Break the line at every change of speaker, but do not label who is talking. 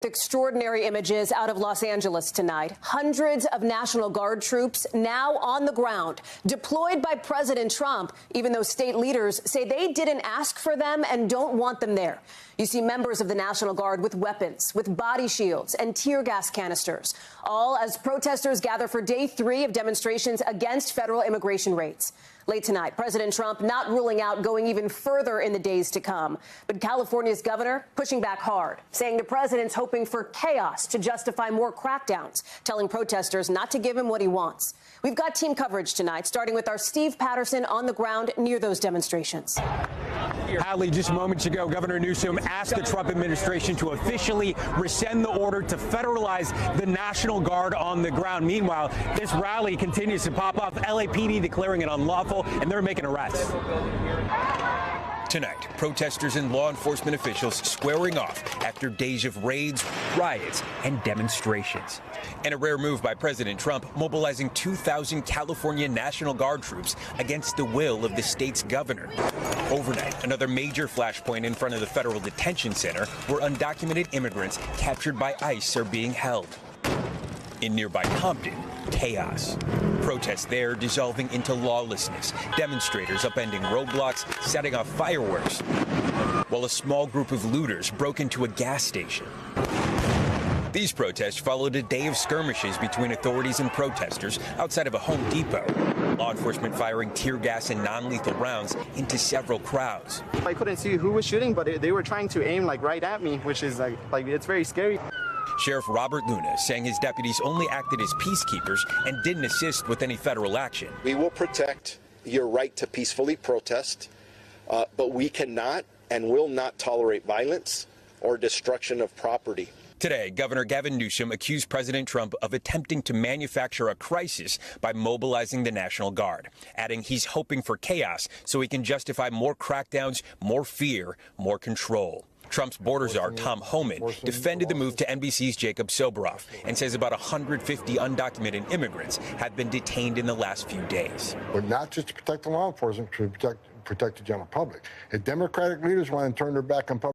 Extraordinary images out of Los Angeles tonight. Hundreds of National Guard troops now on the ground, deployed by President Trump, even though state leaders say they didn't ask for them and don't want them there. You see members of the National Guard with weapons, with body shields and tear gas canisters, all as protesters gather for day 3 of demonstrations against federal immigration raids. Late tonight, President Trump not ruling out going even further in the days to come. But California's governor pushing back hard, saying the president's hoping for chaos to justify more crackdowns, telling protesters not to give him what he wants. We've got team coverage tonight, starting with our Steve Patterson on the ground near those demonstrations.
Hallie, just moments ago, Governor Newsom asked the Trump administration to officially rescind the order to federalize the National Guard on the ground. Meanwhile, this rally continues to pop off, LAPD declaring it unlawful, and they're making arrests.
Tonight, protesters and law enforcement officials squaring off after days of raids, riots, and demonstrations. And a rare move by President Trump, mobilizing 2,000 California National Guard troops against the will of the state's governor. Overnight, another major flashpoint in front of the federal detention center where undocumented immigrants captured by ICE are being held. In nearby Compton, chaos. Protests there dissolving into lawlessness, demonstrators upending roadblocks, setting off fireworks, while a small group of looters broke into a gas station. These protests followed a day of skirmishes between authorities and protesters outside of a Home Depot. Law enforcement firing tear gas and non-lethal rounds into several crowds.
I couldn't see who was shooting, but they were trying to aim right at me, which is like it's very scary.
Sheriff Robert Luna saying his deputies only acted as peacekeepers and didn't assist with any federal action.
We will protect your right to peacefully protest, but we cannot and will not tolerate violence or destruction of property.
Today, Governor Gavin Newsom accused President Trump of attempting to manufacture a crisis by mobilizing the National Guard, adding he's hoping for chaos so he can justify more crackdowns, more fear, more control. Trump's border czar, Tom Homan, defended the move to NBC's Jacob Soboroff and says about 150 undocumented immigrants have been detained in the last few days.
But not just to protect the law enforcement, to protect the general public. If Democratic leaders want to turn their back on public